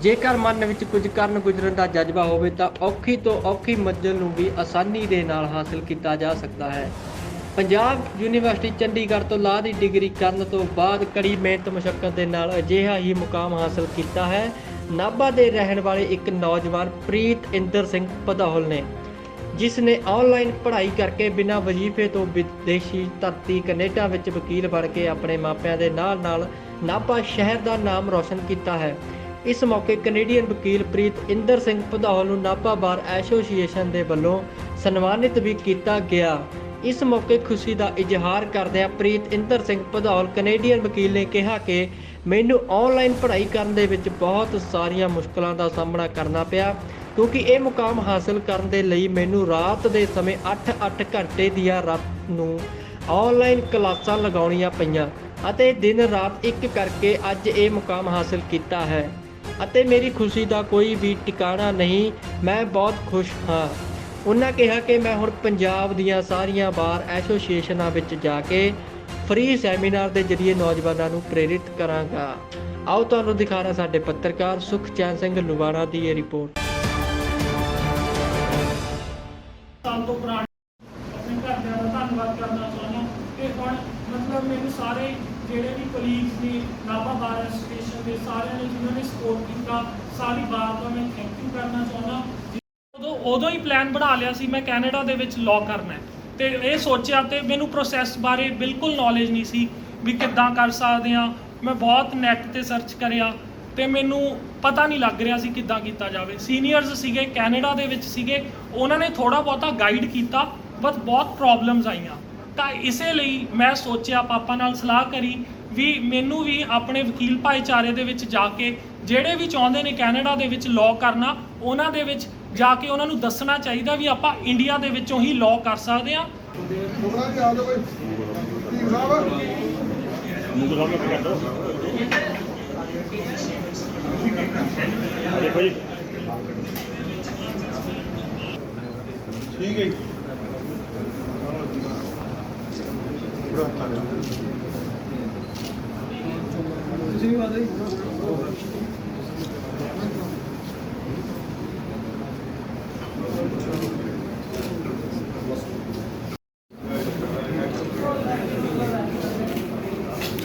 ਜੇਕਰ ਮਨ ਵਿੱਚ ਕੁਝ ਕਰਨ ਗੁਜ਼ਰਨ ਦਾ ਜਜ਼ਬਾ ਹੋਵੇ ਤਾਂ ਔਖੀ ਤੋਂ ਔਖੀ ਮੰਜ਼ਿਲ ਨੂੰ ਵੀ ਆਸਾਨੀ ਦੇ ਨਾਲ ਹਾਸਲ ਕੀਤਾ ਜਾ ਸਕਦਾ ਹੈ। ਪੰਜਾਬ ਯੂਨੀਵਰਸਿਟੀ ਚੰਡੀਗੜ੍ਹ ਤੋਂ ਲਾਅ ਦੀ ਡਿਗਰੀ ਕਰਨ ਤੋਂ ਬਾਅਦ ਕੜੀ ਮਿਹਨਤ ਮੁਸ਼ੱਕਤ ਦੇ ਨਾਲ ਅਜਿਹਾ ਹੀ ਮੁਕਾਮ ਹਾਸਲ ਕੀਤਾ ਹੈ। ਨਾਭਾ ਦੇ ਰਹਿਣ ਵਾਲੇ ਇੱਕ ਨੌਜਵਾਨ ਪ੍ਰੀਤ ਇੰਦਰ ਸਿੰਘ ਭਦੌਲ ਨੇ, ਜਿਸ ਨੇ ਆਨਲਾਈਨ ਪੜ੍ਹਾਈ ਕਰਕੇ ਬਿਨਾਂ ਵਜ਼ੀਫੇ ਤੋਂ ਵਿਦੇਸ਼ੀ ਧਰਤੀ ਕੈਨੇਡਾ ਵਿੱਚ ਵਕੀਲ ਬਣ ਕੇ ਆਪਣੇ ਮਾਪਿਆਂ ਦੇ ਨਾਲ ਨਾਭਾ ਸ਼ਹਿਰ ਦਾ ਨਾਮ ਰੌਸ਼ਨ ਕੀਤਾ ਹੈ। ਇਸ ਮੌਕੇ ਕੈਨੇਡੀਅਨ ਵਕੀਲ ਪ੍ਰੀਤ ਇੰਦਰ ਸਿੰਘ ਭਦੌਲ ਨੂੰ ਨਾਭਾ ਬਾਰ ਐਸੋਸੀਏਸ਼ਨ ਦੇ ਵੱਲੋਂ ਸਨਮਾਨਿਤ ਵੀ ਕੀਤਾ ਗਿਆ। ਇਸ ਮੌਕੇ ਖੁਸ਼ੀ ਦਾ ਇਜ਼ਹਾਰ ਕਰਦਿਆਂ ਪ੍ਰੀਤ ਇੰਦਰ ਸਿੰਘ ਭਦੌਲ ਕੈਨੇਡੀਅਨ ਵਕੀਲ ਨੇ ਕਿਹਾ ਕਿ ਮੈਨੂੰ ਆਨਲਾਈਨ ਪੜ੍ਹਾਈ ਕਰਨ ਦੇ ਵਿੱਚ ਬਹੁਤ ਸਾਰੀਆਂ ਮੁਸ਼ਕਲਾਂ ਦਾ ਸਾਹਮਣਾ ਕਰਨਾ ਪਿਆ, ਕਿਉਂਕਿ ਇਹ ਮੁਕਾਮ ਹਾਸਲ ਕਰਨ ਦੇ ਲਈ ਮੈਨੂੰ ਰਾਤ ਦੇ ਸਮੇਂ 8-8 ਘੰਟੇ ਦੀਆਂ ਰਾਤ ਨੂੰ ਆਨਲਾਈਨ ਕਲਾਸਾਂ ਲਗਾਉਣੀਆਂ ਪਈਆਂ ਅਤੇ ਦਿਨ ਰਾਤ ਇੱਕ ਕਰਕੇ ਅੱਜ ਇਹ ਮੁਕਾਮ ਹਾਸਲ ਕੀਤਾ ਹੈ ਅਤੇ ਮੇਰੀ ਖੁਸ਼ੀ ਦਾ ਕੋਈ ਵੀ ਟਿਕਾਣਾ ਨਹੀਂ। ਮੈਂ ਬਹੁਤ ਖੁਸ਼ ਹਾਂ। ਉਹਨਾਂ ਕਿਹਾ ਕਿ ਮੈਂ ਹੁਣ ਪੰਜਾਬ ਦੀਆਂ ਸਾਰੀਆਂ ਬਾਰ ਐਸੋਸੀਏਸ਼ਨਾਂ ਵਿੱਚ ਜਾ ਕੇ ਫ੍ਰੀ ਸੈਮੀਨਾਰ ਦੇ ਜ਼ਰੀਏ ਨੌਜਵਾਨਾਂ ਨੂੰ ਪ੍ਰੇਰਿਤ ਕਰਾਂਗਾ। ਆਓ ਤੁਹਾਨੂੰ ਦਿਖਾਣਾ ਸਾਡੇ ਪੱਤਰਕਾਰ ਸੁਖਚੈਨ ਸਿੰਘ ਲੁਬਾਣਾ ਦੀ ਇਹ ਰਿਪੋਰਟ। ਸਾਲ ਤੋਂ ਪੁਰਾਣੇ ਆਪਣੇ ਘਰਦਿਆਂ ਦਾ ਧੰਨਵਾਦ ਕਰਨਾ ਚਾਹੁੰਦਾ ਕਿ ਹੁਣ ਮਤਲਬ ਮੈਨੂੰ ਸਾਰੇ ਜਿਹੜੇ ਵੀ ਕਲੀਗਸ ਨੇ ਨਾਭਾ ਬਾਰ ਐਸੋਸੀਏਸ਼ਨ ਦੇ ਸਾਰਿਆਂ ਨੇ ਜਿਨ੍ਹਾਂ ਨੇ ਸਪੋਰਟ ਕੀਤਾ, ਸਾਰੀ ਬਾਰ ਦਾ ਮੈਂ ਥੈਂਕ ਯੂ ਕਰਨਾ ਚਾਹੁੰਦਾ। ਉਦੋਂ ਹੀ ਪਲਾਨ ਬਣਾ ਲਿਆ ਸੀ ਮੈਂ ਕੈਨੇਡਾ ਦੇ ਵਿੱਚ ਲਾਅ ਕਰਨਾ ਹੈ ਤੇ ਇਹ ਸੋਚਿਆ ਤੇ ਮੈਨੂੰ ਪ੍ਰੋਸੈਸ ਬਾਰੇ ਬਿਲਕੁਲ ਨੌਲੇਜ ਨਹੀਂ ਸੀ ਵੀ ਕਿੱਦਾਂ ਕਰ ਸਕਦੇ ਹਾਂ। ਮੈਂ ਬਹੁਤ ਨੈੱਟ ਤੇ ਸਰਚ ਕਰਿਆ ਤੇ ਮੈਨੂੰ ਪਤਾ ਨਹੀਂ ਲੱਗ ਰਿਹਾ ਸੀ ਕਿੱਦਾਂ ਕੀਤਾ ਜਾਵੇ। ਸੀਨੀਅਰਸ ਸੀਗੇ ਕੈਨੇਡਾ ਦੇ ਵਿੱਚ ਸੀਗੇ, ਉਹਨਾਂ ਨੇ ਥੋੜ੍ਹਾ ਬਹੁਤਾ ਗਾਈਡ ਕੀਤਾ, ਬਟ ਬਹੁਤ ਪ੍ਰੋਬਲਮਸ ਆਈਆਂ। ਤਾਂ ਇਸੇ ਲਈ ਮੈਂ ਸੋਚਿਆ, ਪਾਪਾ ਨਾਲ ਸਲਾਹ ਕਰੀ ਵੀ ਮੈਨੂੰ ਵੀ ਆਪਣੇ ਵਕੀਲ ਭਾਈਚਾਰੇ ਦੇ ਵਿੱਚ ਜਾ ਕੇ ਜਿਹੜੇ ਵੀ ਚਾਹੁੰਦੇ ਨੇ ਕੈਨੇਡਾ ਦੇ ਵਿੱਚ ਲਾਅ ਕਰਨਾ, ਉਹਨਾਂ ਦੇ ਵਿੱਚ ਜਾ ਕੇ ਉਹਨਾਂ ਨੂੰ ਦੱਸਣਾ ਚਾਹੀਦਾ ਵੀ ਆਪਾਂ ਇੰਡੀਆ ਦੇ ਵਿੱਚੋਂ ਹੀ ਲਾਅ ਕਰ ਸਕਦੇ ਹਾਂ। ठीक है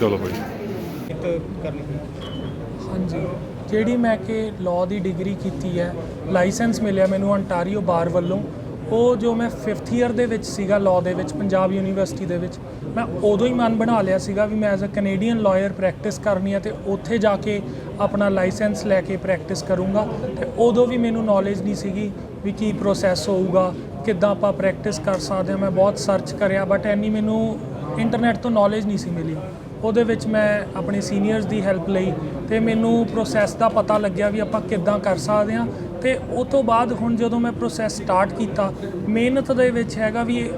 चलो भाई ਹਾਂਜੀ, ਜਿਹੜੀ ਮੈਂ ਕਿ ਲਾਅ ਦੀ ਡਿਗਰੀ ਕੀਤੀ ਹੈ, ਲਾਇਸੈਂਸ ਮਿਲਿਆ ਮੈਨੂੰ ਅੰਟਾਰੀਓ ਬਾਰ ਵੱਲੋਂ। ਉਹ ਜੋ ਮੈਂ 5th ਈਅਰ ਦੇ ਵਿੱਚ ਸੀਗਾ ਲਾਅ ਦੇ ਵਿੱਚ ਪੰਜਾਬ ਯੂਨੀਵਰਸਿਟੀ ਦੇ ਵਿੱਚ, ਮੈਂ ਉਦੋਂ ਹੀ ਮਨ ਬਣਾ ਲਿਆ ਸੀਗਾ ਵੀ ਮੈਂ as a Canadian lawyer practice ਕਰਨੀ ਹੈ ਤੇ ਉੱਥੇ ਜਾ ਕੇ ਆਪਣਾ ਲਾਇਸੈਂਸ ਲੈ ਕੇ ਪ੍ਰੈਕਟਿਸ ਕਰੂੰਗਾ। ਤੇ ਉਦੋਂ ਵੀ ਮੈਨੂੰ ਨੌਲੇਜ ਨਹੀਂ ਸੀਗੀ ਵੀ ਕੀ ਪ੍ਰੋਸੈਸ ਹੋਊਗਾ, ਕਿੱਦਾਂ ਆਪਾਂ ਪ੍ਰੈਕਟਿਸ ਕਰ ਸਕਦੇ ਹਾਂ। ਮੈਂ ਬਹੁਤ ਸਰਚ ਕਰਿਆ ਬਟ ਇੰਨੀ ਮੈਨੂੰ ਇੰਟਰਨੈਟ ਤੋਂ ਨੌਲੇਜ ਨਹੀਂ ਸੀ ਮਿਲੀ। ਉਹਦੇ ਵਿੱਚ ਮੈਂ ਆਪਣੇ ਸੀਨੀਅਰਸ ਦੀ ਹੈਲਪ ਲਈ ਤੇ ਮੈਨੂੰ ਪ੍ਰੋਸੈਸ ਦਾ ਪਤਾ ਲੱਗਿਆ ਵੀ ਆਪਾਂ ਕਿੱਦਾਂ ਕਰ ਸਕਦੇ ਹਾਂ। ਤੇ ਉਹ ਤੋਂ ਬਾਅਦ ਹੁਣ ਜਦੋਂ ਮੈਂ ਪ੍ਰੋਸੈਸ ਸਟਾਰਟ ਕੀਤਾ, ਮਿਹਨਤ ਦੇ ਵਿੱਚ ਹੈਗਾ ਵੀ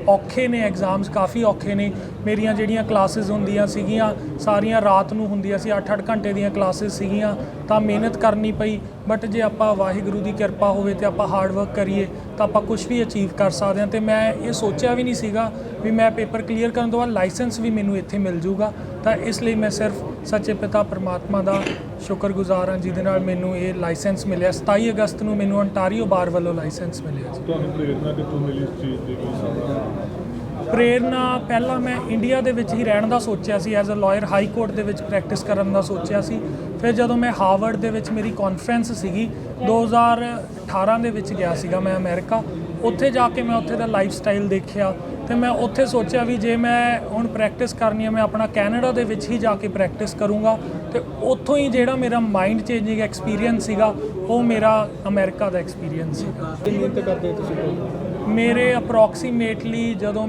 ਔਖੇ ਨੇ ਐਗਜ਼ਾਮਸ, ਕਾਫੀ ਔਖੇ ਨੇ। ਮੇਰੀਆਂ ਜਿਹੜੀਆਂ ਕਲਾਸਿਸ ਹੁੰਦੀਆਂ ਸੀਗੀਆਂ ਸਾਰੀਆਂ ਰਾਤ ਨੂੰ ਹੁੰਦੀਆਂ ਸੀ, 8-8 ਘੰਟੇ ਦੀਆਂ ਕਲਾਸਿਸ ਸੀਗੀਆਂ, ਤਾਂ ਮਿਹਨਤ ਕਰਨੀ ਪਈ। ਬਟ ਜੇ ਆਪਾਂ ਵਾਹਿਗੁਰੂ ਦੀ ਕਿਰਪਾ ਹੋਵੇ ਤੇ ਆਪਾਂ ਹਾਰਡ ਵਰਕ ਕਰੀਏ ਤਾਂ ਆਪਾਂ ਕੁਝ ਵੀ ਅਚੀਵ ਕਰ ਸਕਦੇ ਹਾਂ। ਤੇ ਮੈਂ ਇਹ ਸੋਚਿਆ ਵੀ ਨਹੀਂ ਸੀਗਾ ਵੀ ਮੈਂ ਪੇਪਰ ਕਲੀਅਰ ਕਰਨ ਤੋਂ ਬਾਅਦ ਲਾਇਸੈਂਸ ਵੀ ਮੈਨੂੰ ਇੱਥੇ ਮਿਲ ਜੂਗਾ। ਤਾਂ ਇਸ ਲਈ ਮੈਂ ਸਿਰਫ ਸੱਚੇ ਪਿਤਾ ਪਰਮਾਤਮਾ ਦਾ ਸ਼ੁਕਰਗੁਜ਼ਾਰ ਹਾਂ ਜਿਹਦੇ ਨਾਲ ਮੈਨੂੰ ਇਹ ਲਾਇਸੈਂਸ ਮਿਲਿਆ। 27 ਅਗਸਤ ਨੂੰ ਮੈਨੂੰ ਅੰਟਾਰੀਓ ਬਾਰ ਵੱਲੋਂ ਲਾਇਸੈਂਸ ਮਿਲਿਆ ਜੀ। ਤੁਹਾਨੂੰ ਪ੍ਰੇਰਨਾ ਕਿੱਥੋਂ ਮਿਲੀ ਇਸ ਚੀਜ਼ ਦੀ? ਪ੍ਰੇਰਨਾ ਪਹਿਲਾਂ ਮੈਂ ਇੰਡੀਆ ਦੇ ਵਿੱਚ ਹੀ ਰਹਿਣ ਦਾ ਸੋਚਿਆ ਸੀ, as a lawyer high court ਦੇ ਵਿੱਚ ਪ੍ਰੈਕਟਿਸ ਕਰਨ ਦਾ ਸੋਚਿਆ ਸੀ। ਫਿਰ ਜਦੋਂ ਮੈਂ ਹਾਰਵਰਡ ਦੇ ਵਿੱਚ ਮੇਰੀ ਕਾਨਫਰੰਸ ਸੀਗੀ 2018 ਦੇ ਵਿੱਚ ਗਿਆ ਸੀਗਾ ਮੈਂ ਅਮਰੀਕਾ। ਉੱਥੇ ਜਾ ਕੇ ਮੈਂ ਉੱਥੇ ਦਾ ਲਾਈਫ ਸਟਾਈਲ ਦੇਖਿਆ ਤੇ ਮੈਂ ਉੱਥੇ ਸੋਚਿਆ ਵੀ ਜੇ ਮੈਂ ਹੁਣ ਪ੍ਰੈਕਟਿਸ ਕਰਨੀ ਹੈ ਮੈਂ ਆਪਣਾ ਕੈਨੇਡਾ ਦੇ ਵਿੱਚ ਹੀ ਜਾ ਕੇ ਪ੍ਰੈਕਟਿਸ ਕਰੂੰਗਾ। ਤੇ ਉੱਥੋਂ ਹੀ ਜਿਹੜਾ ਮੇਰਾ ਮਾਈਂਡ ਚੇਂਜਿੰਗ ਐਕਸਪੀਰੀਅੰਸ ਸੀਗਾ ਉਹ ਮੇਰਾ ਅਮਰੀਕਾ ਦਾ ਐਕਸਪੀਰੀਅੰਸ ਸੀਗਾ। ਮਿਹਨਤ ਕਰਦੇ ਤੁਸੀਂ? ਮੇਰੇ ਅਪਰੋਕਸੀਮੇਟਲੀ ਜਦੋਂ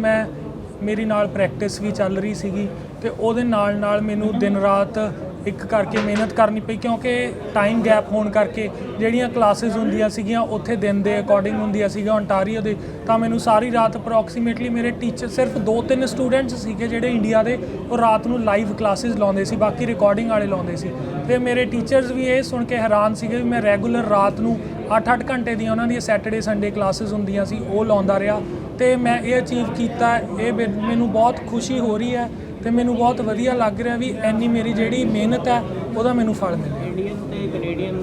ਮੇਰੀ ਨਾਲ ਪ੍ਰੈਕਟਿਸ ਵੀ ਚੱਲ ਰਹੀ ਸੀਗੀ ਤੇ ਉਹਦੇ ਨਾਲ ਮੈਨੂੰ ਦਿਨ ਰਾਤ ਇੱਕ ਕਰਕੇ ਮਿਹਨਤ ਕਰਨੀ ਪਈ, ਕਿਉਂਕਿ ਟਾਈਮ ਗੈਪ ਹੋਣ ਕਰਕੇ ਜਿਹੜੀਆਂ ਕਲਾਸਿਸ ਹੁੰਦੀਆਂ ਸੀਗੀਆਂ ਉੱਥੇ ਦਿਨ ਦੇ ਅਕੋਰਡਿੰਗ ਹੁੰਦੀਆਂ ਸੀਗੀਆਂ ontario ਦੇ। ਤਾਂ ਮੈਨੂੰ ਸਾਰੀ ਰਾਤ ਅਪਰੋਕਸੀਮੇਟਲੀ ਮੇਰੇ ਟੀਚਰ ਸਿਰਫ 2-3 ਸਟੂਡੈਂਟਸ ਸੀਗੇ ਜਿਹੜੇ ਇੰਡੀਆ ਦੇ, ਉਹ ਰਾਤ ਨੂੰ ਲਾਈਵ ਕਲਾਸਿਸ ਲਾਉਂਦੇ ਸੀ, ਬਾਕੀ ਰਿਕਾਰਡਿੰਗ ਵਾਲੇ ਲਾਉਂਦੇ ਸੀ। ਤੇ ਮੇਰੇ ਟੀਚਰਸ ਵੀ ਇਹ ਸੁਣ ਕੇ ਹੈਰਾਨ ਸੀਗੇ ਵੀ ਮੈਂ ਰੈਗੂਲਰ ਰਾਤ ਨੂੰ 8-8 ਘੰਟੇ ਦੀਆਂ ਉਹਨਾਂ ਦੀਆਂ ਸੈਟਰਡੇ ਸੰਡੇ ਕਲਾਸਿਸ ਹੁੰਦੀਆਂ ਸੀ ਉਹ ਲਾਉਂਦਾ ਰਿਹਾ। ਤੇ ਮੈਂ ਇਹ ਅਚੀਵ ਕੀਤਾ, ਇਹ ਮੈਨੂੰ ਬਹੁਤ ਖੁਸ਼ੀ ਹੋ ਰਹੀ ਹੈ ਤੇ ਮੈਨੂੰ ਬਹੁਤ ਵਧੀਆ ਲੱਗ ਰਿਹਾ ਵੀ ਇੰਨੀ ਮੇਰੀ ਜਿਹੜੀ ਮਿਹਨਤ ਹੈ ਉਹਦਾ ਮੈਨੂੰ ਫਲ ਮਿਲਿਆ। ਇੰਡੀਅਨ ਤੇ ਕੈਨੇਡੀਅਨ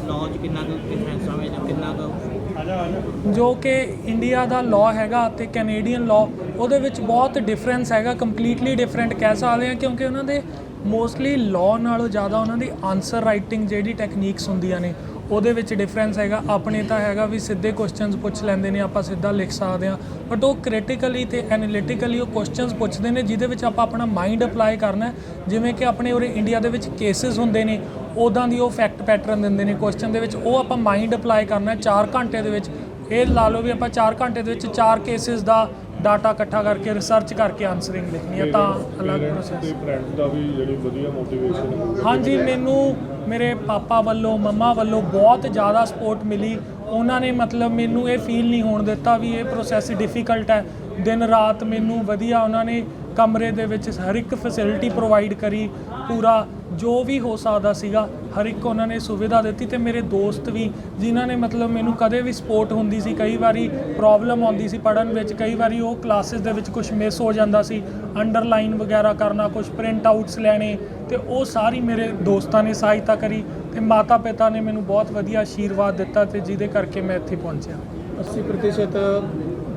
ਲਾਅ 'ਚ ਕਿੰਨਾ ਕੁ ਡਿਫਰੈਂਸ ਆਵੇ ਜਾਂ ਕਿੰਨਾ ਕੁ ਜੋ ਕਿ ਇੰਡੀਆ ਦਾ ਲਾਅ ਹੈਗਾ ਤੇ ਕੈਨੇਡੀਅਨ ਲਾਅ ਉਹਦੇ ਵਿੱਚ ਬਹੁਤ ਡਿਫਰੈਂਸ ਹੈਗਾ, ਕੰਪਲੀਟਲੀ ਡਿਫਰੈਂਟ ਕਹਿ ਸਕਦੇ ਹਾਂ, ਕਿਉਂਕਿ ਉਹਨਾਂ ਦੇ ਮੋਸਟਲੀ ਲਾਅ ਨਾਲੋਂ ਜ਼ਿਆਦਾ ਉਹਨਾਂ ਦੀ ਆਨਸਰ ਰਾਈਟਿੰਗ ਜਿਹੜੀ ਟੈਕਨੀਕਸ ਹੁੰਦੀਆਂ ਨੇ ਉਹਦੇ ਵਿੱਚ ਡਿਫਰੈਂਸ ਹੈਗਾ। ਆਪਣੇ ਤਾਂ ਹੈਗਾ ਵੀ ਸਿੱਧੇ ਕੁਐਸਚਨਸ ਪੁੱਛ ਲੈਂਦੇ ਨੇ, ਆਪਾਂ ਸਿੱਧਾ ਲਿਖ ਸਕਦੇ ਹਾਂ, ਬਟ ਉਹ ਕ੍ਰਿਟੀਕਲੀ ਤੇ ਐਨਾਲਿਟਿਕਲੀ ਉਹ ਕੁਐਸਚਨਸ ਪੁੱਛਦੇ ਨੇ ਜਿਹਦੇ ਵਿੱਚ ਆਪਾਂ ਆਪਣਾ ਮਾਈਂਡ ਅਪਲਾਈ ਕਰਨਾ ਹੈ। ਜਿਵੇਂ ਕਿ ਆਪਣੇ ਉਰੇ ਇੰਡੀਆ ਦੇ ਵਿੱਚ ਕੇਸਿਸ ਹੁੰਦੇ ਨੇ, ਉੱਦਾਂ ਦੀ ਉਹ ਫੈਕਟ ਪੈਟਰਨ ਦਿੰਦੇ ਨੇ ਕੁਐਸਚਨ ਦੇ ਵਿੱਚ, ਉਹ ਆਪਾਂ ਮਾਈਂਡ ਅਪਲਾਈ ਕਰਨਾ 4 ਘੰਟੇ ਦੇ ਵਿੱਚ। ਇਹ ਲਾ ਲਓ ਵੀ ਆਪਾਂ 4 ਘੰਟੇ ਦੇ ਵਿੱਚ 4 ਕੇਸਿਸ ਦਾ ਡਾਟਾ ਇਕੱਠਾ ਕਰਕੇ ਰਿਸਰਚ ਕਰਕੇ ਆਨਸਰਿੰਗ ਲਿਖਣੀ ਹੈ, ਤਾਂ ਅਲੱਗ ਪ੍ਰੋਸੈਸ। ਤੇ ਫਰੈਂਡ ਦਾ ਵੀ ਜਿਹੜੀ ਵਧੀਆ ਮੋਟੀਵੇਸ਼ਨ ਹਾਂਜੀ, ਮੈਨੂੰ ਮੇਰੇ ਪਾਪਾ ਵੱਲੋਂ ਮੰਮਾ ਵੱਲੋਂ ਬਹੁਤ ਜ਼ਿਆਦਾ ਸਪੋਰਟ ਮਿਲੀ। ਉਹਨਾਂ ਨੇ ਮਤਲਬ ਮੈਨੂੰ ਇਹ ਫੀਲ ਨਹੀਂ ਹੋਣ ਦਿੱਤਾ ਵੀ ਇਹ ਪ੍ਰੋਸੈਸ ਡਿਫਿਕਲਟ ਹੈ। ਦਿਨ ਰਾਤ ਮੈਨੂੰ ਵਧੀਆ ਉਹਨਾਂ ਨੇ ਕਮਰੇ ਦੇ ਵਿੱਚ ਹਰ ਇੱਕ ਫੈਸਿਲਿਟੀ ਪ੍ਰੋਵਾਈਡ ਕਰੀ, ਪੂਰਾ ਜੋ ਵੀ ਹੋ ਸਕਦਾ ਸੀਗਾ ਹਰ ਇੱਕ ਉਹਨਾਂ ਨੇ ਸੁਵਿਧਾ ਦਿੱਤੀ। ਤੇ ਮੇਰੇ ਦੋਸਤ ਵੀ ਜਿਨ੍ਹਾਂ ਨੇ ਮਤਲਬ ਮੈਨੂੰ ਕਦੇ ਵੀ ਸਪੋਰਟ ਹੁੰਦੀ ਸੀ, ਕਈ ਵਾਰੀ ਪ੍ਰੋਬਲਮ ਆਉਂਦੀ ਸੀ ਪੜ੍ਹਨ ਵਿੱਚ, ਕਈ ਵਾਰੀ ਉਹ ਕਲਾਸਿਸ ਦੇ ਵਿੱਚ ਕੁਝ ਮਿਸ ਹੋ ਜਾਂਦਾ ਸੀ, ਅੰਡਰਲਾਈਨ ਵਗੈਰਾ ਕਰਨਾ, ਕੁਝ ਪ੍ਰਿੰਟ ਆਊਟਸ ਲੈਣੇ, ਤੇ ਉਹ ਸਾਰੀ ਮੇਰੇ ਦੋਸਤਾਂ ਨੇ ਸਹਾਇਤਾ ਕਰੀ। ਤੇ ਮਾਤਾ ਪਿਤਾ ਨੇ ਮੈਨੂੰ ਬਹੁਤ ਵਧੀਆ ਆਸ਼ੀਰਵਾਦ ਦਿੱਤਾ, ਤੇ ਜਿਹਦੇ ਕਰਕੇ ਮੈਂ ਇੱਥੇ ਪਹੁੰਚਿਆ। 80%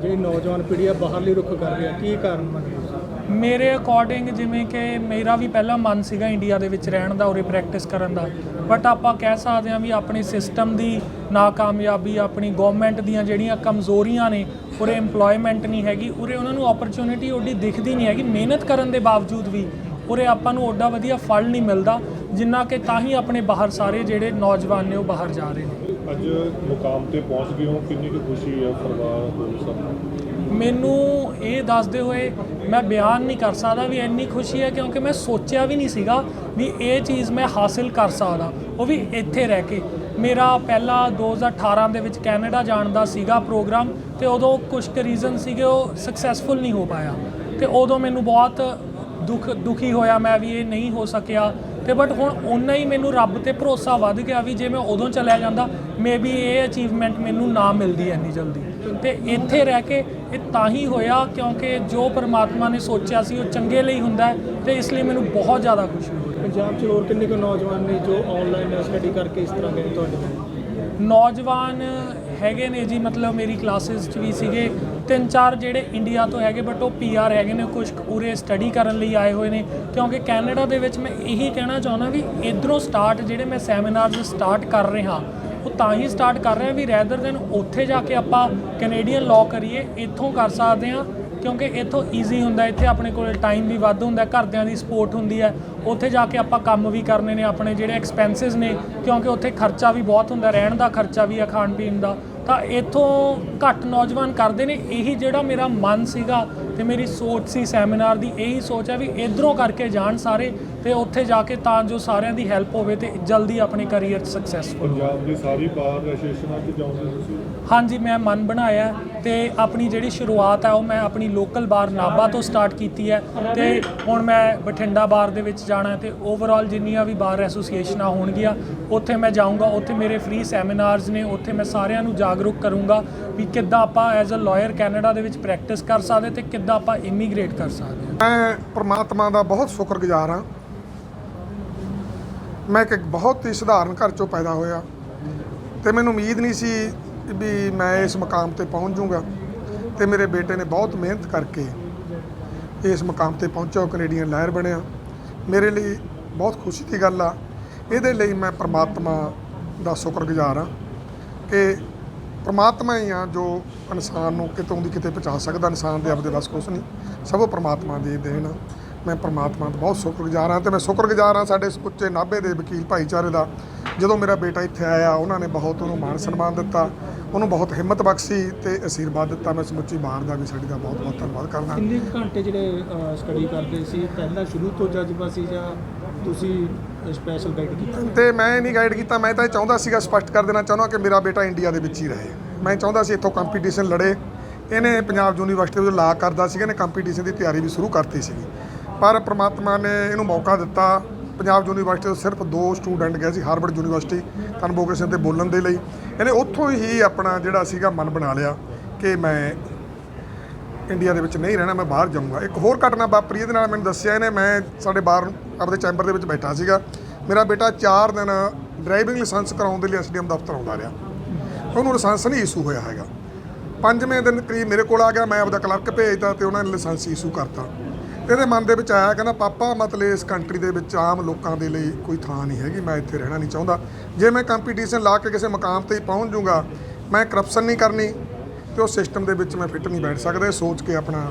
ਜਿਹੜੀ ਨੌਜਵਾਨ ਪੀੜ੍ਹੀ ਆ ਬਾਹਰਲੀ ਰੁੱਖ ਕਰ ਰਹੀ ਆ, ਕੀ ਕਾਰਨ ਮੰਨਦੇ ਹੋ? ਮੇਰੇ ਅਕੋਰਡਿੰਗ ਜਿਵੇਂ ਕਿ ਮੇਰਾ ਵੀ ਪਹਿਲਾਂ ਮਨ ਸੀਗਾ ਇੰਡੀਆ ਦੇ ਵਿੱਚ ਰਹਿਣ ਦਾ, ਉਰੇ ਪ੍ਰੈਕਟਿਸ ਕਰਨ ਦਾ, ਬਟ ਆਪਾਂ ਕਹਿ ਸਕਦੇ ਹਾਂ ਵੀ ਆਪਣੀ ਸਿਸਟਮ ਦੀ ਨਾਕਾਮਯਾਬੀ, ਆਪਣੀ ਗਵਰਨਮੈਂਟ ਦੀਆਂ ਜਿਹੜੀਆਂ ਕਮਜ਼ੋਰੀਆਂ ਨੇ, ਉਰੇ ਏਮਪਲੋਇਮੈਂਟ ਨਹੀਂ ਹੈਗੀ, ਉਰੇ ਉਹਨਾਂ ਨੂੰ ਓਪਰਚੁਨਿਟੀ ਓਡੀ ਦਿਖਦੀ ਨਹੀਂ ਹੈਗੀ। ਮਿਹਨਤ ਕਰਨ ਦੇ ਬਾਵਜੂਦ ਵੀ ਉਰੇ ਆਪਾਂ ਨੂੰ ਓਡਾ ਵਧੀਆ ਫਲ ਨਹੀਂ ਮਿਲਦਾ ਜਿੰਨਾ ਕਿ ਤਾਂ ਹੀ ਆਪਣੇ ਬਾਹਰ ਸਾਰੇ ਜਿਹੜੇ ਨੌਜਵਾਨ ਨੇ ਉਹ ਬਾਹਰ ਜਾ ਰਹੇ ਨੇ। ਅੱਜ ਮੁਕਾਮ ਤੇ ਪਹੁੰਚ ਗਏ ਹੋ, ਕਿੰਨੀ ਕੁ ਖੁਸ਼ੀ ਹੈ ਪਰਿਵਾਰ ਹੋਰ ਸਭ? ਮੈਨੂੰ ਇਹ ਦੱਸਦੇ ਹੋਏ ਮੈਂ ਬਿਆਨ ਨਹੀਂ ਕਰ ਸਕਦਾ ਵੀ ਇੰਨੀ ਖੁਸ਼ੀ ਹੈ, ਕਿਉਂਕਿ ਮੈਂ ਸੋਚਿਆ ਵੀ ਨਹੀਂ ਸੀਗਾ ਵੀ ਇਹ ਚੀਜ਼ ਮੈਂ ਹਾਸਿਲ ਕਰ ਸਕਦਾ, ਉਹ ਵੀ ਇੱਥੇ ਰਹਿ ਕੇ। ਮੇਰਾ ਪਹਿਲਾ 2018 ਦੇ ਵਿੱਚ ਕੈਨੇਡਾ ਜਾਣ ਦਾ ਸੀਗਾ ਪ੍ਰੋਗਰਾਮ, ਤੇ ਉਦੋਂ ਕੁਝ ਕੁ ਰੀਜ਼ਨ ਸੀਗੇ ਉਹ ਸਕਸੈਸਫੁਲ ਨਹੀਂ ਹੋ ਪਾਇਆ, ਤੇ ਉਦੋਂ ਮੈਨੂੰ ਬਹੁਤ ਦੁਖੀ ਹੋਇਆ ਮੈਂ ਵੀ ਇਹ ਨਹੀਂ ਹੋ ਸਕਿਆ। ਤੇ ਬਟ ਹੁਣ ਓਨਾ ਹੀ ਮੈਨੂੰ ਰੱਬ ਤੇ ਭਰੋਸਾ ਵੱਧ ਗਿਆ ਵੀ ਜੇ ਮੈਂ ਉਦੋਂ ਚਲਿਆ ਜਾਂਦਾ ਮੇ ਬੀ ਇਹ ਅਚੀਵਮੈਂਟ ਮੈਨੂੰ ਨਾ ਮਿਲਦੀ ਇੰਨੀ ਜਲਦੀ। ਤੇ ਇੱਥੇ ਰਹਿ ਕੇ ਇਹ ਤਾਂ ਹੀ ਹੋਇਆ ਕਿਉਂਕਿ ਜੋ ਪਰਮਾਤਮਾ ਨੇ ਸੋਚਿਆ ਸੀ ਉਹ ਚੰਗੇ ਲਈ ਹੁੰਦਾ ਹੈ, ਤੇ ਇਸ ਲਈ ਮੈਨੂੰ ਬਹੁਤ ਜ਼ਿਆਦਾ ਖੁਸ਼ੀ ਹੋਈ। ਪੰਜਾਬ 'ਚ ਹੋਰ ਕਿੰਨੇ ਕੁ ਨੌਜਵਾਨ ਨੇ ਜੋ ਆਨਲਾਈਨ ਸਟੱਡੀ ਕਰਕੇ ਇਸ ਤਰ੍ਹਾਂ ਗਏ ਤੁਹਾਡੇ ਕੋਲ? ਨੌਜਵਾਨ ਹੈਗੇ ਨੇ ਜੀ, ਮਤਲਬ ਮੇਰੀ ਕਲਾਸਿਸ 'ਚ ਵੀ ਸੀਗੇ 3-4 ਜਿਹੜੇ ਇੰਡੀਆ ਤੋਂ ਹੈਗੇ, ਬਟ ਉਹ PR ਹੈਗੇ ਨੇ, ਕੁਝ ਉਰੇ ਸਟੱਡੀ ਕਰਨ ਲਈ ਆਏ ਹੋਏ ਨੇ। ਕਿਉਂਕਿ ਕੈਨੇਡਾ ਦੇ ਵਿੱਚ ਮੈਂ ਇਹੀ ਕਹਿਣਾ ਚਾਹੁੰਦਾ ਵੀ ਇੱਧਰੋਂ ਸਟਾਰਟ ਜਿਹੜੇ ਮੈਂ ਸੈਮੀਨਾਰਸ ਸਟਾਰਟ ਕਰ ਰਿਹਾ ਉਹ ਤਾਂ ਹੀ ਸਟਾਰਟ ਕਰ ਰਿਹਾ ਵੀ ਰੈਦਰ ਦੈਨ ਉੱਥੇ ਜਾ ਕੇ ਆਪਾਂ ਕੈਨੇਡੀਅਨ ਲਾਅ ਕਰੀਏ, ਇੱਥੋਂ ਕਰ ਸਕਦੇ ਹਾਂ ਕਿਉਂਕਿ ਇੱਥੋਂ ਈਜ਼ੀ ਹੁੰਦਾ, ਇੱਥੇ ਆਪਣੇ ਕੋਲ ਟਾਈਮ ਵੀ ਵੱਧ ਹੁੰਦਾ, ਘਰਦਿਆਂ ਦੀ ਸਪੋਰਟ ਹੁੰਦੀ ਹੈ। ਉੱਥੇ ਜਾ ਕੇ ਆਪਾਂ ਕੰਮ ਵੀ ਕਰਨੇ ਨੇ, ਆਪਣੇ ਜਿਹੜੇ ਐਕਸਪੈਂਸਿਸ ਨੇ, ਕਿਉਂਕਿ ਉੱਥੇ ਖਰਚਾ ਵੀ ਬਹੁਤ ਹੁੰਦਾ, ਰਹਿਣ ਦਾ ਖਰਚਾ ਵੀ ਹੈ, ਖਾਣ ਪੀਣ ਦਾ, ਤਾਂ ਇੱਥੋਂ ਘੱਟ ਨੌਜਵਾਨ ਕਰਦੇ ਨੇ। ਇਹੀ ਜਿਹੜਾ ਮੇਰਾ ਮਨ ਸੀਗਾ ਤੇ ਮੇਰੀ ਸੋਚ ਸੀ ਸੈਮੀਨਾਰ ਦੀ, ਇਹੀ ਸੋਚ ਹੈ ਵੀ ਇੱਧਰੋਂ ਕਰਕੇ ਜਾਣ ਸਾਰੇ, ਤੇ ਉੱਥੇ ਜਾ ਕੇ ਤਾਂ ਜੋ ਸਾਰਿਆਂ ਦੀ ਹੈਲਪ ਹੋਵੇ ਤੇ ਜਲਦੀ ਆਪਣੇ ਕਰੀਅਰ 'ਚ ਸਕਸੈਸਫੁਲ। ਪੰਜਾਬ ਦੀ ਸਾਰੀ ਬਾਰ ਐਸੋਸੀਏਸ਼ਨਾਂ 'ਚ ਜਾਓਗੇ ਤੁਸੀਂ? ਹਾਂਜੀ, ਮੈਂ ਮਨ ਬਣਾਇਆ ਤੇ ਆਪਣੀ ਜਿਹੜੀ ਸ਼ੁਰੂਆਤ ਹੈ ਉਹ ਮੈਂ ਆਪਣੀ ਲੋਕਲ ਬਾਰ ਨਾਭਾ ਤੋਂ ਸਟਾਰਟ ਕੀਤੀ ਹੈ, ਤੇ ਹੁਣ ਮੈਂ ਬਠਿੰਡਾ ਬਾਰ ਦੇ ਵਿੱਚ ਜਾਣਾ, ਤੇ ਓਵਰਆਲ ਜਿੰਨੀਆਂ ਵੀ ਬਾਰ ਐਸੋਸੀਏਸ਼ਨਾਂ ਹੋਣਗੀਆਂ ਉੱਥੇ ਮੈਂ ਜਾਊਂਗਾ। ਉੱਥੇ ਮੇਰੇ ਫ੍ਰੀ ਸੈਮੀਨਾਰਸ ਨੇ, ਉੱਥੇ ਮੈਂ ਸਾਰਿਆਂ ਨੂੰ ਜਾਗਰੂਕ ਕਰੂੰਗਾ ਵੀ ਕਿੱਦਾਂ ਆਪਾਂ ਐਜ਼ ਅ ਲਾਇਰ ਕੈਨੇਡਾ ਦੇ ਵਿੱਚ ਪ੍ਰੈਕਟਿਸ ਕਰ ਸਕਦੇ ਤੇ ਕਿੱਦਾਂ ਆਪਾਂ ਇਮੀਗ੍ਰੇਟ ਕਰ ਸਕਦੇ ਹਾਂ। ਮੈਂ ਪ੍ਰਮਾਤਮਾ ਦਾ ਬਹੁਤ ਸ਼ੁਕਰਗੁਜ਼ਾਰ ਹਾਂ। ਮੈਂ ਇੱਕ ਬਹੁਤ ਹੀ ਸਧਾਰਨ ਘਰ 'ਚੋਂ ਪੈਦਾ ਹੋਇਆ ਤੇ ਮੈਨੂੰ ਉਮੀਦ ਨਹੀਂ ਸੀ ਵੀ ਮੈਂ ਇਸ ਮੁਕਾਮ ਤੇ ਪਹੁੰਚ ਜਾਊਂਗਾ, ਤੇ ਮੇਰੇ ਬੇਟੇ ਨੇ ਬਹੁਤ ਮਿਹਨਤ ਕਰਕੇ ਇਸ ਮੁਕਾਮ ਤੇ ਪਹੁੰਚਿਆ, ਉਹ ਕੈਨੇਡੀਅਨ ਲਾਇਰ ਬਣਿਆ। ਮੇਰੇ ਲਈ ਬਹੁਤ ਖੁਸ਼ੀ ਦੀ ਗੱਲ ਆ। ਇਹਦੇ ਲਈ ਮੈਂ ਪ੍ਰਮਾਤਮਾ ਦਾ ਸ਼ੁਕਰਗੁਜ਼ਾਰ ਹਾਂ ਕਿ ਪ੍ਰਮਾਤਮਾ ਹੀ ਆ ਜੋ ਇਨਸਾਨ ਨੂੰ ਕਿਤੋਂ ਦੀ ਕਿਤੇ ਪਹੁੰਚਾ ਸਕਦਾ। ਇਨਸਾਨ ਦੇ ਆਪਦੇ ਵੱਸ ਕੁਛ ਨਹੀਂ, ਸਭ ਉਹ ਪ੍ਰਮਾਤਮਾ ਦੀ ਦੇਣ ਆ। ਮੈਂ ਪ੍ਰਮਾਤਮਾ ਦਾ ਬਹੁਤ ਸ਼ੁਕਰਗੁਜ਼ਾਰ ਹਾਂ, ਤੇ ਮੈਂ ਸ਼ੁਕਰਗੁਜ਼ਾਰ ਹਾਂ ਸਾਡੇ ਸਮੁੱਚੇ ਨਾਭੇ ਦੇ ਵਕੀਲ ਭਾਈਚਾਰੇ ਦਾ। ਜਦੋਂ ਮੇਰਾ ਬੇਟਾ ਇੱਥੇ ਆਇਆ ਉਹਨਾਂ ਨੇ ਬਹੁਤ ਉਹਨੂੰ ਮਾਣ ਸਨਮਾਨ ਦਿੱਤਾ, ਉਹਨੂੰ ਬਹੁਤ ਹਿੰਮਤ ਬਖਸ਼ੀ ਤੇ ਅਸ਼ੀਰਵਾਦ ਦਿੱਤਾ। ਮੈਂ ਸਮੁੱਚੀ ਬਾਰ ਦਾ ਵੀ ਸਾਡੀ ਦਾ ਬਹੁਤ ਬਹੁਤ ਧੰਨਵਾਦ ਕਰਦਾ। ਕਿੰਨੇ ਕੁ ਘੰਟੇ ਜਿਹੜੇ ਸਟੱਡੀ ਕਰਦੇ ਸੀ, ਪਹਿਲਾਂ ਸ਼ੁਰੂ ਤੋਂ ਜਜ਼ਬਾ ਸੀ ਜਾਂ ਤੁਸੀਂ ਸਪੈਸ਼ਲ ਗਾਈਡ ਕੀਤਾ? ਤੇ ਮੈਂ ਨਹੀਂ ਗਾਈਡ ਕੀਤਾ, ਮੈਂ ਤਾਂ ਇਹ ਚਾਹੁੰਦਾ ਸੀਗਾ, ਸਪਸ਼ਟ ਕਰ ਦੇਣਾ ਚਾਹੁੰਦਾ ਕਿ ਮੇਰਾ ਬੇਟਾ ਇੰਡੀਆ ਦੇ ਵਿੱਚ ਹੀ ਰਹੇ। ਮੈਂ ਚਾਹੁੰਦਾ ਸੀ ਇੱਥੋਂ ਕੰਪੀਟੀਸ਼ਨ ਲੜੇ। ਇਹਨੇ ਪੰਜਾਬ ਯੂਨੀਵਰਸਿਟੀ ਵਿੱਚ ਲਾ ਕਰਦਾ ਸੀਗਾ, ਇਹਨੇ ਕੰਪੀਟੀਸ਼ਨ ਦੀ ਤਿਆਰੀ ਵੀ ਸ਼ੁਰੂ ਕਰਤੀ ਸੀਗੀ, ਪਰ ਪ੍ਰਮਾਤਮਾ ਨੇ ਇਹਨੂੰ ਮੌਕਾ ਦਿੱਤਾ। ਪੰਜਾਬ ਯੂਨੀਵਰਸਿਟੀ ਤੋਂ ਸਿਰਫ 2 ਸਟੂਡੈਂਟ ਗਏ ਸੀ ਹਾਰਵਰਡ ਯੂਨੀਵਰਸਿਟੀ ਕਨਵੋਕੇਸ਼ਨ ਤੇ ਬੋਲਣ ਦੇ ਲਈ। ਇਹਨੇ ਉੱਥੋਂ ਹੀ ਆਪਣਾ ਜਿਹੜਾ ਸੀਗਾ ਮਨ ਬਣਾ ਲਿਆ ਕਿ ਮੈਂ ਇੰਡੀਆ ਦੇ ਵਿੱਚ ਨਹੀਂ ਰਹਿਣਾ, ਮੈਂ ਬਾਹਰ ਜਾਊਂਗਾ। ਇੱਕ ਹੋਰ ਘਟਨਾ ਵਾਪਰੀ ਇਹਦੇ ਨਾਲ ਮੈਨੂੰ ਦੱਸਿਆ ਇਹਨੇ, ਮੈਂ ਸਾਡੇ ਬਾਹਰ ਆਪਣੇ ਚੈਂਬਰ ਦੇ ਵਿੱਚ ਬੈਠਾ ਸੀਗਾ ਮੇਰਾ ਬੇਟਾ 4 ਦਿਨ ਡਰਾਈਵਿੰਗ ਲਾਇਸੈਂਸ ਕਰਾਉਣ ਦੇ ਲਈ ਐਸਡੀਐਮ ਦਫ਼ਤਰ ਆਉਂਦਾ ਰਿਹਾ, ਉਹਨੂੰ ਲਾਇਸੈਂਸ ਨਹੀਂ ਇਸ਼ੂ ਹੋਇਆ ਹੈਗਾ। 5ਵੇਂ ਦਿਨ ਕਰੀਬ ਮੇਰੇ ਕੋਲ ਆ ਗਿਆ, ਮੈਂ ਆਪਦਾ ਕਲਰਕ ਭੇਜਤਾ ਤੇ ਉਹਨਾਂ ਨੇ ਲਾਇਸੈਂਸ ਇਸ਼ੂ ਕਰਤਾ। ਇਹਦੇ ਮਨ ਦੇ ਵਿੱਚ ਆਇਆ, ਕਹਿੰਦਾ ਪਾਪਾ ਮਤਲਬ ਇਸ ਕੰਟਰੀ ਦੇ ਵਿੱਚ ਆਮ ਲੋਕਾਂ ਦੇ ਲਈ ਕੋਈ ਥਾਂ ਨਹੀਂ ਹੈਗੀ, ਮੈਂ ਇੱਥੇ ਰਹਿਣਾ ਨਹੀਂ ਚਾਹੁੰਦਾ। ਜੇ ਮੈਂ ਕੰਪੀਟੀਸ਼ਨ ਲਾ ਕੇ ਕਿਸੇ ਮੁਕਾਮ ਤੇ ਹੀ ਪਹੁੰਚ ਜੂੰਗਾ, ਮੈਂ ਕਰਪਸ਼ਨ ਨਹੀਂ ਕਰਨੀ ਤੇ ਉਹ ਸਿਸਟਮ ਦੇ ਵਿੱਚ ਮੈਂ ਫਿੱਟ ਨਹੀਂ ਬੈਠ ਸਕਦਾ। ਇਹ ਸੋਚ ਕੇ ਆਪਣਾ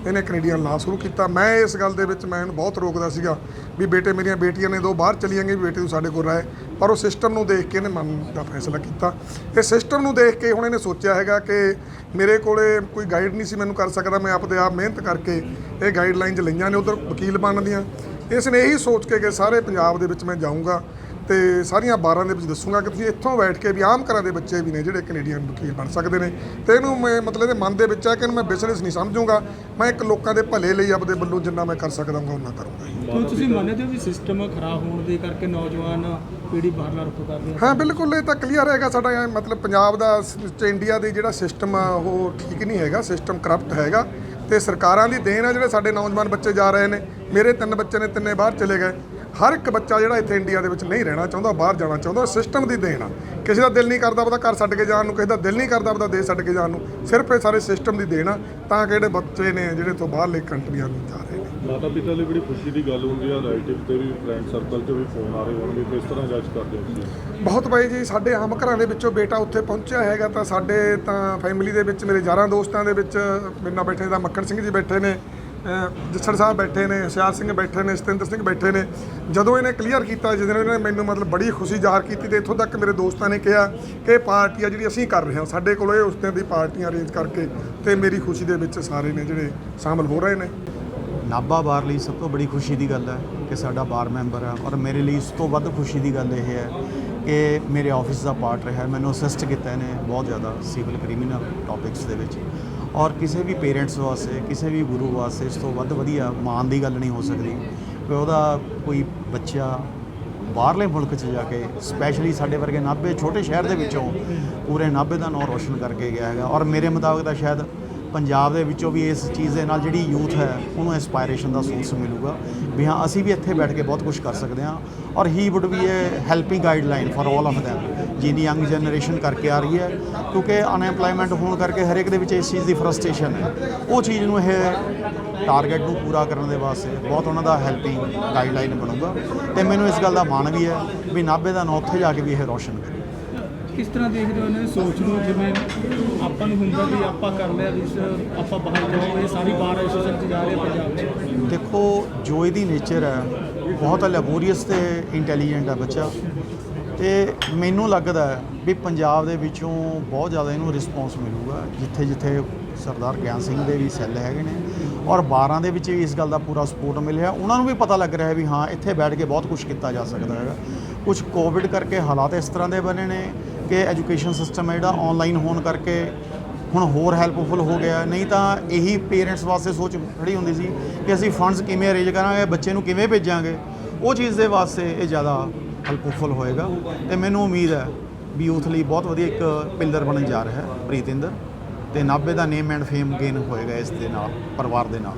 ਇਹਨੇ ਕੈਨੇਡੀਅਨ ਲਾ ਸ਼ੁਰੂ ਕੀਤਾ। ਮੈਂ ਇਸ ਗੱਲ ਦੇ ਵਿੱਚ ਮੈਂ ਇਹਨੂੰ ਬਹੁਤ ਰੋਕਦਾ ਸੀਗਾ ਵੀ ਬੇਟੇ, ਮੇਰੀਆਂ ਬੇਟੀਆਂ ਨੇ 2 ਬਾਹਰ ਚਲੀਆਂ ਗਈਆਂ, ਵੀ ਬੇਟੇ ਤੂੰ ਸਾਡੇ ਕੋਲ ਰਹੇ, ਪਰ ਉਹ ਸਿਸਟਮ ਨੂੰ ਦੇਖ ਕੇ ਇਹਨੇ ਮਨ ਦਾ ਫੈਸਲਾ ਕੀਤਾ। ਇਹ ਸਿਸਟਮ ਨੂੰ ਦੇਖ ਕੇ ਹੁਣ ਇਹਨੇ ਸੋਚਿਆ ਹੈਗਾ ਕਿ ਮੇਰੇ ਕੋਲੇ ਕੋਈ ਗਾਈਡ ਨਹੀਂ ਸੀ ਮੈਨੂੰ ਕਰ ਸਕਦਾ, ਮੈਂ ਆਪਦੇ ਆਪ ਮਿਹਨਤ ਕਰਕੇ ਇਹ ਗਾਈਡਲਾਈਨਸ ਲਈਆਂ ਨੇ, ਉੱਧਰ ਵਕੀਲ ਬਣਨ ਦੀਆਂ। ਇਸ ਨੇ ਇਹੀ ਸੋਚ ਕੇ ਕਿ ਸਾਰੇ ਪੰਜਾਬ ਦੇ ਵਿੱਚ ਮੈਂ ਜਾਊਂਗਾ ਤੇ ਸਾਰੀਆਂ ਬਾਰਾਂ ਦੇ ਵਿੱਚ ਦੱਸੂਗਾ ਕਿ ਤੁਸੀਂ ਇੱਥੋਂ ਬੈਠ ਕੇ ਵੀ ਆਮ ਘਰਾਂ ਦੇ ਬੱਚੇ ਵੀ ਨੇ ਜਿਹੜੇ ਕੈਨੇਡੀਅਨ ਵਕੀਲ ਬਣ ਸਕਦੇ ਨੇ। ਤੇ ਇਹਨੂੰ ਮੈਂ ਮਤਲਬ ਇਹਦੇ ਮਨ ਦੇ ਵਿੱਚ ਹੈ ਕਿ ਇਹਨੂੰ ਮੈਂ ਬਿਜ਼ਨਸ ਨਹੀਂ ਸਮਝੂੰਗਾ, ਮੈਂ ਇੱਕ ਲੋਕਾਂ ਦੇ ਭਲੇ ਲਈ ਆਪਦੇ ਵੱਲੋਂ ਜਿੰਨਾ ਮੈਂ ਕਰ ਸਕਦਾ ਹਾਂ ਉਹਨਾਂ ਕਰੂੰਗਾ। ਕਿਉਂ ਤੁਸੀਂ ਮੰਨਦੇ ਹੋ ਵੀ ਸਿਸਟਮ ਖਰਾਬ ਹੋਣ ਦੇ ਕਰਕੇ ਨੌਜਵਾਨ ਪੀੜ੍ਹੀ ਬਾਹਰਲਾ ਰੁਖ ਕਰ ਰਹੀ ਹੈ? ਹਾਂ ਬਿਲਕੁਲ, ਇਹ ਤਾਂ ਕਲੀਅਰ ਹੈਗਾ। ਸਾਡਾ ਇਹ ਮਤਲਬ ਪੰਜਾਬ ਦਾ ਇੰਡੀਆ ਦੇ ਜਿਹੜਾ ਸਿਸਟਮ ਆ ਉਹ ਠੀਕ ਨਹੀਂ ਹੈਗਾ, ਸਿਸਟਮ ਕਰਪਟ ਹੈਗਾ ਤੇ ਸਰਕਾਰਾਂ ਦੀ ਦੇਣ ਆ ਜਿਹੜੇ ਸਾਡੇ ਨੌਜਵਾਨ ਬੱਚੇ ਜਾ ਰਹੇ ਨੇ। ਮੇਰੇ 3 ਬੱਚੇ ਨੇ, 3 ਬਾਹਰ ਚਲੇ ਗਏ। ਹਰ ਇੱਕ ਬੱਚਾ ਜਿਹੜਾ ਇੱਥੇ ਇੰਡੀਆ ਦੇ ਵਿੱਚ ਨਹੀਂ ਰਹਿਣਾ ਚਾਹੁੰਦਾ, ਬਾਹਰ ਜਾਣਾ ਚਾਹੁੰਦਾ, ਸਿਸਟਮ ਦੀ ਦੇਣ ਆ। ਕਿਸੇ ਦਾ ਦਿਲ ਨਹੀਂ ਕਰਦਾ ਆਪਦਾ ਘਰ ਛੱਡ ਕੇ ਜਾਣ ਨੂੰ, ਕਿਸੇ ਦਾ ਦਿਲ ਨਹੀਂ ਕਰਦਾ ਆਪਦਾ ਦੇਸ਼ ਛੱਡ ਕੇ ਜਾਣ ਨੂੰ, ਸਿਰਫ ਇਹ ਸਾਰੇ ਸਿਸਟਮ ਦੀ ਦੇਣ ਆ ਤਾਂ ਕਿ ਜਿਹੜੇ ਬੱਚੇ ਨੇ ਜਿਹੜੇ ਤੋਂ ਬਾਹਰਲੇ ਕੰਟਰੀਆਂ ਨੂੰ ਜਾ ਰਹੇ ਨੇ। ਮਾਤਾ ਪਿਤਾ ਲਈ ਬੜੀ ਖੁਸ਼ੀ ਦੀ ਗੱਲ ਹੁੰਦੀ ਆ, ਰਿਲੇਟਿਵ ਤੇ ਵੀ, ਫਰੈਂਡ ਸਰਕਲ 'ਚ ਵੀ ਫੋਨ ਆ ਰਹੇ ਹੋਣਗੇ, ਕਿਸ ਤਰ੍ਹਾਂ ਜੱਜ ਕਰਦੇ ਹੋ ਤੁਸੀਂ? ਬਹੁਤ ਬਾਈ ਜੀ, ਸਾਡੇ ਆਮ ਘਰਾਂ ਦੇ ਵਿੱਚੋਂ ਬੇਟਾ ਉੱਥੇ ਪਹੁੰਚਿਆ ਹੈਗਾ ਤਾਂ ਸਾਡੇ ਤਾਂ ਫੈਮਿਲੀ ਦੇ ਵਿੱਚ ਮੇਰੇ ਯਾਰਾਂ ਦੋਸਤਾਂ ਦੇ ਵਿੱਚ ਮੇਰੇ ਨਾਲ ਬੈਠੇ ਤਾਂ ਮੱਖਣ ਸਿੰਘ ਜੀ ਬੈਠੇ ਨੇ, ਜੱਸੜ ਸਾਹਿਬ ਬੈਠੇ ਨੇ, ਹੁਸ਼ਿਆਰ ਸਿੰਘ ਬੈਠੇ ਨੇ, ਸਤਿੰਦਰ ਸਿੰਘ ਬੈਠੇ ਨੇ। ਜਦੋਂ ਇਹਨੇ ਕਲੀਅਰ ਕੀਤਾ, ਜਿਸ ਦਿਨ ਇਹਨੇ ਮੈਨੂੰ ਮਤਲਬ ਬੜੀ ਖੁਸ਼ੀ ਜ਼ਾਹਰ ਕੀਤੀ ਤੇ ਇੱਥੋਂ ਤੱਕ ਮੇਰੇ ਦੋਸਤਾਂ ਨੇ ਕਿਹਾ ਕਿ ਇਹ ਪਾਰਟੀ ਆ ਜਿਹੜੀ ਅਸੀਂ ਕਰ ਰਹੇ ਹਾਂ, ਸਾਡੇ ਕੋਲ ਇਹ ਉਸ ਦਿਨ ਦੀ ਪਾਰਟੀਆਂ ਅਰੇਂਜ ਕਰਕੇ ਤੇ ਮੇਰੀ ਖੁਸ਼ੀ ਦੇ ਵਿੱਚ ਸਾਰੇ ਨੇ ਜਿਹੜੇ ਸ਼ਾਮਲ ਹੋ ਰਹੇ ਨੇ। ਨਾਭਾ ਬਾਰ ਲਈ ਸਭ ਤੋਂ ਬੜੀ ਖੁਸ਼ੀ ਦੀ ਗੱਲ ਹੈ ਕਿ ਸਾਡਾ ਬਾਰ ਮੈਂਬਰ ਹੈ, ਔਰ ਮੇਰੇ ਲਈ ਇਸ ਤੋਂ ਵੱਧ ਖੁਸ਼ੀ ਦੀ ਗੱਲ ਇਹ ਹੈ ਕਿ ਮੇਰੇ ਆਫਿਸ ਦਾ ਪਾਰਟ ਰਿਹਾ, ਮੈਨੂੰ ਅਸਿਸਟ ਕੀਤਾ ਇਹਨੇ ਬਹੁਤ ਜ਼ਿਆਦਾ ਸਿਵਲ ਕ੍ਰਿਮੀਨਲ ਟੌਪਿਕਸ ਦੇ ਵਿੱਚ। ਔਰ ਕਿਸੇ ਵੀ ਪੇਰੈਂਟਸ ਵਾਸਤੇ, ਕਿਸੇ ਵੀ ਗੁਰੂ ਵਾਸਤੇ ਇਸ ਤੋਂ ਵੱਧ ਵਧੀਆ ਮਾਣ ਦੀ ਗੱਲ ਨਹੀਂ ਹੋ ਸਕਦੀ ਕਿ ਉਹਦਾ ਕੋਈ ਬੱਚਾ ਬਾਹਰਲੇ ਮੁਲਕ 'ਚ ਜਾ ਕੇ, ਸਪੈਸ਼ਲੀ ਸਾਡੇ ਵਰਗੇ ਨਾਭੇ ਛੋਟੇ ਸ਼ਹਿਰ ਦੇ ਵਿੱਚੋਂ ਪੂਰੇ ਨਾਭੇ ਦਾ ਨਾਂ ਰੋਸ਼ਨ ਕਰਕੇ ਗਿਆ ਹੈਗਾ। ਔਰ ਮੇਰੇ ਮੁਤਾਬਕ ਤਾਂ ਸ਼ਾਇਦ ਪੰਜਾਬ ਦੇ ਵਿੱਚੋਂ ਵੀ ਇਸ ਚੀਜ਼ ਦੇ ਨਾਲ ਜਿਹੜੀ ਯੂਥ ਹੈ ਉਹਨੂੰ ਇੰਸਪਾਇਰੇਸ਼ਨ ਦਾ ਸੋਰਸ ਮਿਲੂਗਾ ਵੀ ਹਾਂ ਅਸੀਂ ਵੀ ਇੱਥੇ ਬੈਠ ਕੇ ਬਹੁਤ ਕੁਝ ਕਰ ਸਕਦੇ ਹਾਂ। ਔਰ he would be a helping guideline for all of them, ਜਿਹਦੀ ਯੰਗ ਜਨਰੇਸ਼ਨ ਕਰਕੇ ਆ ਰਹੀ ਹੈ, ਕਿਉਂਕਿ ਅਨਐਮਪਲੋਇਮੈਂਟ ਹੋਣ ਕਰਕੇ ਹਰ ਇੱਕ ਦੇ ਵਿੱਚ ਇਸ ਚੀਜ਼ ਦੀ ਫਰਸਟ੍ਰੇਸ਼ਨ ਹੈ। ਉਹ ਚੀਜ਼ ਨੂੰ ਇਹ ਟਾਰਗੇਟ ਨੂੰ ਪੂਰਾ ਕਰਨ ਦੇ ਵਾਸਤੇ ਬਹੁਤ ਉਹਨਾਂ ਦਾ ਹੈਲਪਿੰਗ ਗਾਈਡਲਾਈਨ ਬਣੂਗਾ ਤੇ ਮੈਨੂੰ ਇਸ ਗੱਲ ਦਾ ਮਾਣ ਵੀ ਹੈ ਵੀ ਨਾਭੇ ਦਾ ਨਾਂ ਉੱਥੇ ਜਾ ਕੇ ਵੀ ਇਹ ਰੋਸ਼ਨ ਕਰੇ। ਕਿਸ ਤਰ੍ਹਾਂ ਦੇਖਦੇ ਹੋ ਇਹਨਾਂ ਦੀ ਸੋਚ ਨੂੰ? ਜਿਵੇਂ ਆਪਾਂ ਨੂੰ ਹੁੰਦਾ ਵੀ ਆਪਾਂ ਕਰ ਲਿਆ, ਵੀ ਆਪਾਂ ਬਾਹਰ ਜਾਓ, ਇਹ ਸਾਰੀ ਬਾਰ ਐਸੋਸੀਏਸ਼ਨ 'ਚ ਜਾ ਰਹੇ ਪੰਜਾਬ 'ਚ। ਦੇਖੋ, ਜੋ ਇਹਦੀ ਨੇਚਰ ਹੈ ਬਹੁਤ ਲੈਬੋਰੀਅਸ ਤੇ ਇੰਟੈਲੀਜੈਂਟ ਹੈ ਬੱਚਾ, ਤੇ ਮੈਨੂੰ ਲੱਗਦਾ ਹੈ ਵੀ ਪੰਜਾਬ ਦੇ ਵਿੱਚੋਂ ਬਹੁਤ ਜ਼ਿਆਦਾ ਇਹਨੂੰ ਰਿਸਪੌਂਸ ਮਿਲੂਗਾ। ਜਿੱਥੇ ਜਿੱਥੇ ਸਰਦਾਰ ਗਿਆਨ ਸਿੰਘ ਦੇ ਵੀ ਸੈੱਲ ਹੈਗੇ ਨੇ ਔਰ 12 ਦੇ ਵਿੱਚ ਵੀ ਇਸ ਗੱਲ ਦਾ ਪੂਰਾ ਸਪੋਰਟ ਮਿਲਿਆ, ਉਹਨਾਂ ਨੂੰ ਵੀ ਪਤਾ ਲੱਗ ਰਿਹਾ ਵੀ ਹਾਂ ਇੱਥੇ ਬੈਠ ਕੇ ਬਹੁਤ ਕੁਝ ਕੀਤਾ ਜਾ ਸਕਦਾ ਹੈਗਾ। ਕੁਝ ਕੋਵਿਡ ਕਰਕੇ ਹਾਲਾਤ ਇਸ ਤਰ੍ਹਾਂ ਦੇ ਬਣੇ ਨੇ ਕਿ ਐਜੂਕੇਸ਼ਨ ਸਿਸਟਮ ਹੈ ਜਿਹੜਾ ਆਨਲਾਈਨ ਹੋਣ ਕਰਕੇ ਹੁਣ ਹੋਰ ਹੈਲਪਫੁਲ ਹੋ ਗਿਆ। ਨਹੀਂ ਤਾਂ ਇਹੀ ਪੇਰੈਂਟਸ ਵਾਸਤੇ ਸੋਚ ਖੜੀ ਹੁੰਦੀ ਸੀ ਕਿ ਅਸੀਂ ਫੰਡਸ ਕਿਵੇਂ ਅਰੇਂਜ ਕਰਾਂਗੇ, ਬੱਚੇ ਨੂੰ ਕਿਵੇਂ ਭੇਜਾਂਗੇ। ਉਹ ਚੀਜ਼ ਦੇ ਵਾਸਤੇ ਇਹ ਜ਼ਿਆਦਾ ਹੈਲਪਫੁਲ ਹੋਏਗਾ ਤੇ ਮੈਨੂੰ ਉਮੀਦ ਹੈ ਵੀ ਯੂਥ ਲਈ ਬਹੁਤ ਵਧੀਆ ਇੱਕ ਪਿਲਰ ਬਣਨ ਜਾ ਰਿਹਾ ਹੈ ਪ੍ਰੀਤਿੰਦਰ, ਤੇ ਨਾਭੇ ਦਾ ਨੇਮ ਐਂਡ ਫੇਮ ਗੇਨ ਹੋਏਗਾ ਇਸ ਦੇ ਨਾਲ, ਪਰਿਵਾਰ ਦੇ ਨਾਲ।